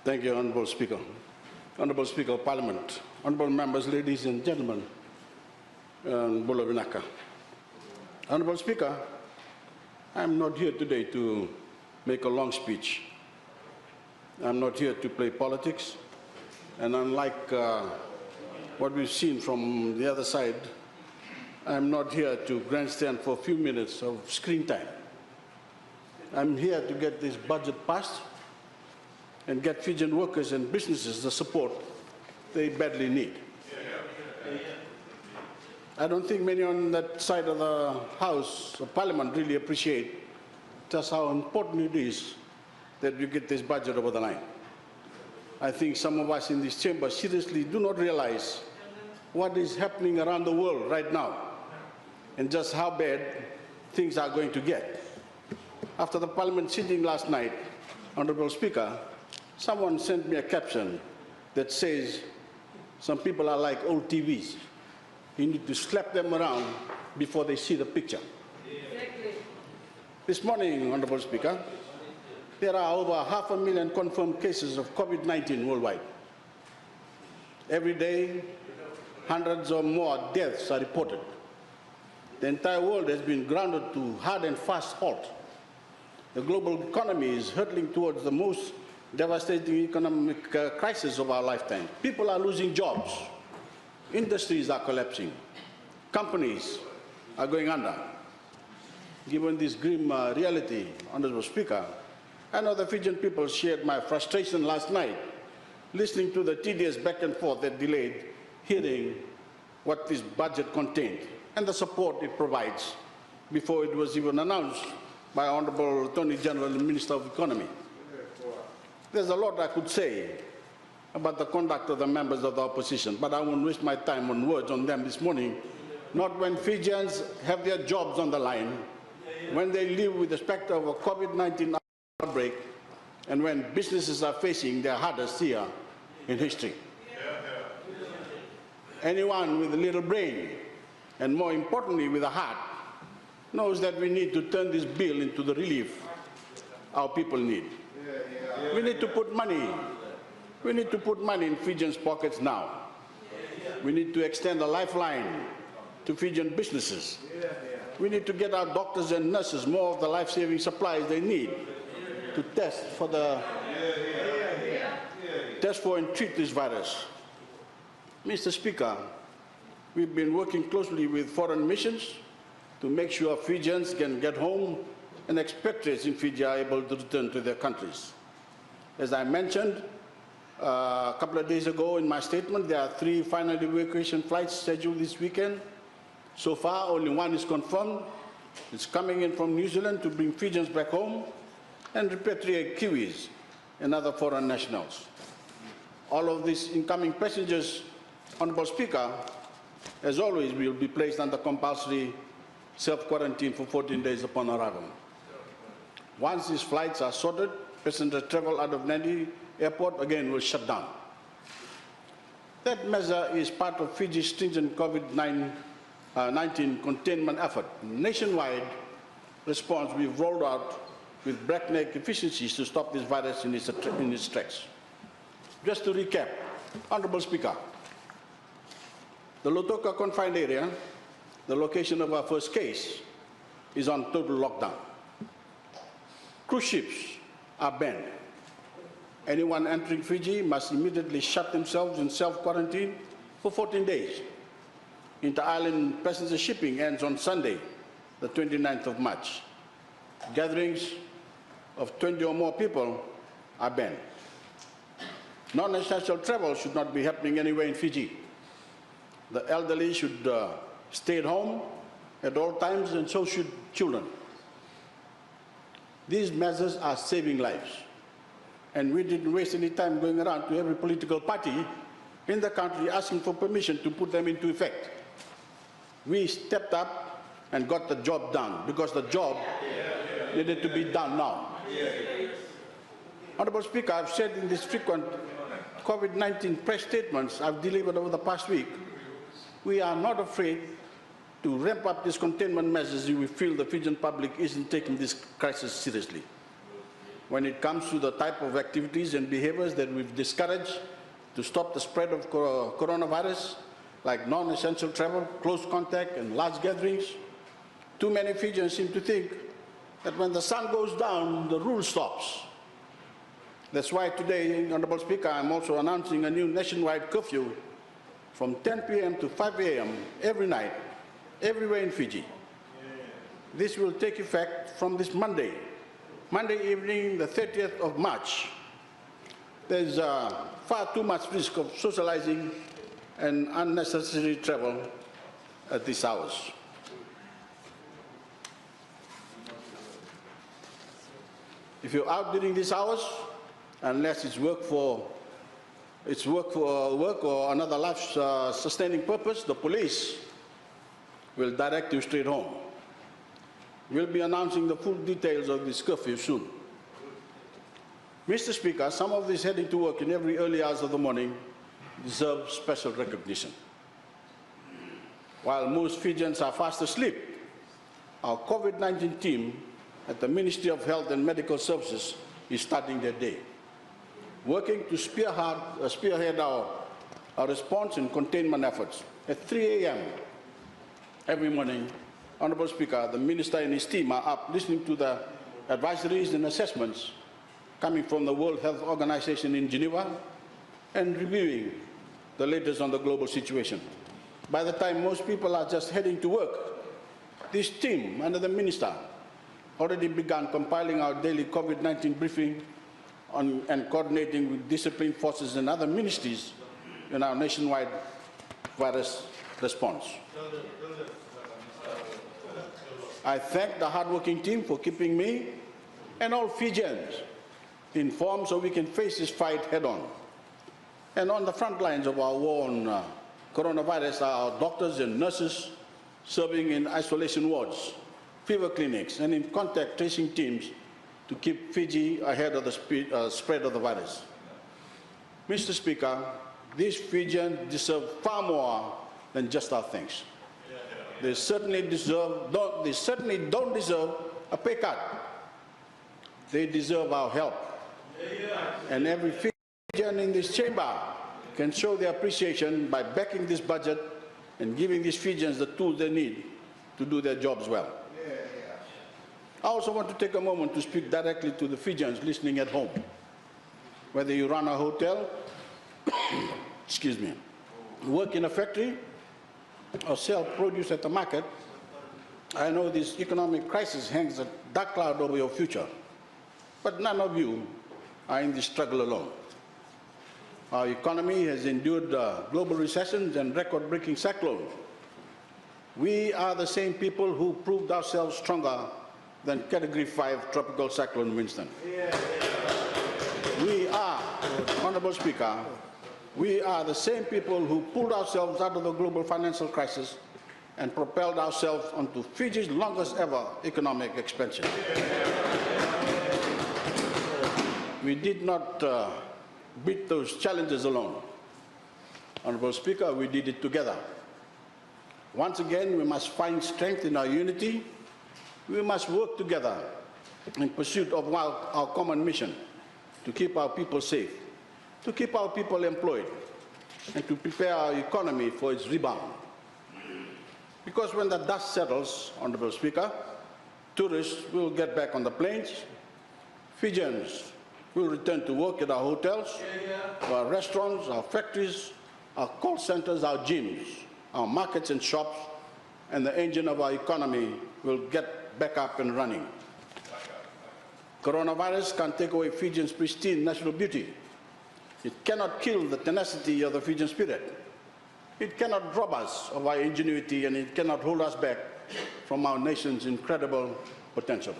Thank you, Honourable Speaker. Honourable Speaker of Parliament, Honourable Members, ladies and gentlemen, and Bula Vinaka. Honourable Speaker, I am not here today to make a long speech. I'm not here to play politics, and unlike what we've seen from the other side, I'm not here to grandstand for a few minutes of screen time. I'm here to get this budget passed and get Fijian workers and businesses the support they badly need. I don't think many on that side of the House of Parliament really appreciate just how important it is that we get this budget over the line. I think some of us in this chamber seriously do not realize what is happening around the world right now and just how bad things are going to get. After the Parliament sitting last night, Honourable Speaker, someone sent me a caption that says, some people are like old TVs. You need to slap them around before they see the picture. Exactly. This morning, Honourable Speaker, there are over 500,000 confirmed cases of COVID-19 worldwide. Every day, hundreds or more deaths are reported. The entire world has been grounded to hard and fast halt. The global economy is hurtling towards the most devastating economic crisis of our lifetime. People are losing jobs. Industries are collapsing. Companies are going under. Given this grim reality, Honourable Speaker, I know the Fijian people shared my frustration last night, listening to the tedious back and forth that delayed hearing what this budget contained and the support it provides before it was even announced by Honourable Attorney General and Minister of Economy. There's a lot I could say about the conduct of the members of the opposition, but I won't waste my time on words on them this morning, not when Fijians have their jobs on the line, when they live with the spectre of a COVID-19 outbreak, and when businesses are facing their hardest year in history. Anyone with a little brain, and more importantly with a heart, knows that we need to turn this bill into the relief our people need. We need to put money. We need to put money in Fijians' pockets now. We need to extend a lifeline to Fijian businesses. We need to get our doctors and nurses more of the life-saving supplies they need to test for and treat this virus. Mr. Speaker, we've been working closely with foreign missions to make sure Fijians can get home and expatriates in Fiji are able to return to their countries. As I mentioned a couple of days ago in my statement, there are 3 final evacuation flights scheduled this weekend. So far, only one is confirmed. It's coming in from New Zealand to bring Fijians back home and repatriate Kiwis and other foreign nationals. All of these incoming passengers, Honourable Speaker, as always, will be placed under compulsory self-quarantine for 14 days upon arrival. Once these flights are sorted, passenger travel out of Nadi Airport again will shut down. That measure is part of Fiji's stringent COVID-19 containment effort. Nationwide response we've rolled out with breakneck efficiencies to stop this virus in its tracks. Just to recap, Honourable Speaker, the Lautoka confined area, the location of our first case, is on total lockdown. Cruise ships are banned. Anyone entering Fiji must immediately shut themselves in self-quarantine for 14 days. Inter-island passenger shipping ends on Sunday, the 29th of March. Gatherings of 20 or more people are banned. Non-essential travel should not be happening anywhere in Fiji. The elderly should stay at home at all times, and so should children. These measures are saving lives. And we didn't waste any time going around to every political party in the country asking for permission to put them into effect. We stepped up and got the job done because the job needed to be done now. Honourable Speaker, I've said in these frequent COVID-19 press statements I've delivered over the past week, we are not afraid to ramp up these containment measures if we feel the Fijian public isn't taking this crisis seriously. when it comes to the type of activities and behaviors that we've discouraged to stop the spread of coronavirus, like non-essential travel, close contact, and large gatherings. Too many Fijians seem to think that when the sun goes down, the rule stops. That's why today, Honorable Speaker, I'm also announcing a new nationwide curfew from 10 p.m. to 5 a.m. every night, everywhere in Fiji. This will take effect from this Monday evening, the 30th of March. There's far too much risk of socializing and unnecessary travel at these hours. If you're out during these hours, unless it's work for work or another life-sustaining purpose, the police will direct you straight home. We'll be announcing the full details of this curfew soon. Mr. Speaker, some of these heading to work in every early hours of the morning deserve special recognition. While most Fijians are fast asleep, our COVID-19 team at the Ministry of Health and Medical Services is starting their day, working to spearhead our response and containment efforts. At 3 a.m. every morning, Honorable Speaker, the Minister and his team are up listening to the advisories and assessments coming from the World Health Organization in Geneva and reviewing the latest on the global situation. By the time most people are just heading to work, this team under the Minister already began compiling our daily COVID-19 briefing and coordinating with disciplined forces and other ministries in our nationwide virus response. I thank the hardworking team for keeping me and all Fijians informed so we can face this fight head-on. And on the front lines of our war on coronavirus are our doctors and nurses serving in isolation wards, fever clinics, and in contact tracing teams to keep Fiji ahead of the spread of the virus. Mr. Speaker, these Fijians deserve far more than just our thanks. They certainly don't deserve a pay cut. They deserve our help. And every Fijian in this chamber can show their appreciation by backing this budget and giving these Fijians the tools they need to do their jobs well. I also want to take a moment to speak directly to the Fijians listening at home. Whether you run a hotel, excuse me, work in a factory, or sell produce at the market, I know this economic crisis hangs a dark cloud over your future. But none of you are in this struggle alone. Our economy has endured global recessions and record-breaking cyclones. We are the same people who proved ourselves stronger than Category 5 Tropical Cyclone Winston. We are, Honorable Speaker, we are the same people who pulled ourselves out of the global financial crisis and propelled ourselves onto Fiji's longest ever economic expansion. We did not beat those challenges alone. Honorable Speaker, we did it together. Once again, we must find strength in our unity. We must work together in pursuit of our common mission to keep our people safe, to keep our people employed, and to prepare our economy for its rebound. Because when the dust settles, Honorable Speaker, tourists will get back on the planes, Fijians will return to work at our hotels, our restaurants, our factories, our call centers, our gyms, our markets and shops, and the engine of our economy will get back up and running. Coronavirus can't take away Fijians' pristine national beauty. It cannot kill the tenacity of the Fijian spirit. It cannot rob us of our ingenuity, and it cannot hold us back from our nation's incredible potential.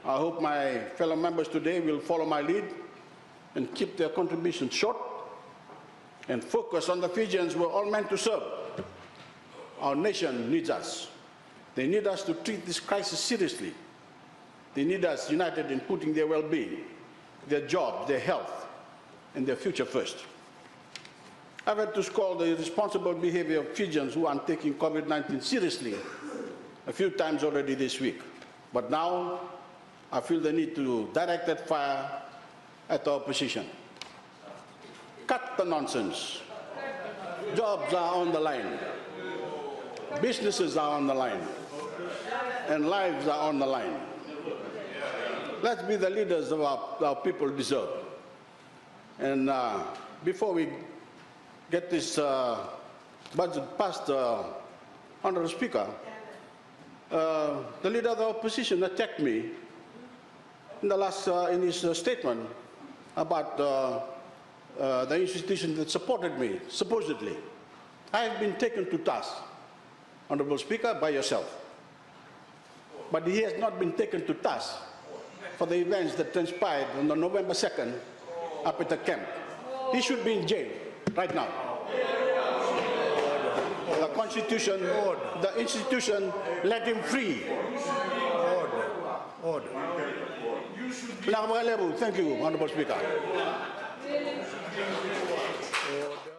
I hope my fellow members today will follow my lead and keep their contributions short and focus on the Fijians we're all meant to serve. Our nation needs us. They need us to treat this crisis seriously. They need us united in putting their well-being, their jobs, their health, and their future first. I've had to scold the irresponsible behavior of Fijians who aren't taking COVID-19 seriously a few times already this week. But now, I feel the need to direct that fire at the opposition. Cut the nonsense. Jobs are on the line. Businesses are on the line. And lives are on the line. Let's be the leaders of our people deserve. And before we get this budget passed, Honourable Speaker, the leader of the opposition attacked me in the last in his statement about the institution that supported me, supposedly. I have been taken to task, Honourable Speaker, by yourself. But he has not been taken to task for the events that transpired on the November 2nd up at the camp. He should be in jail right now. The Constitution, the institution, let him free. Order. Thank you, Honourable Speaker. Order.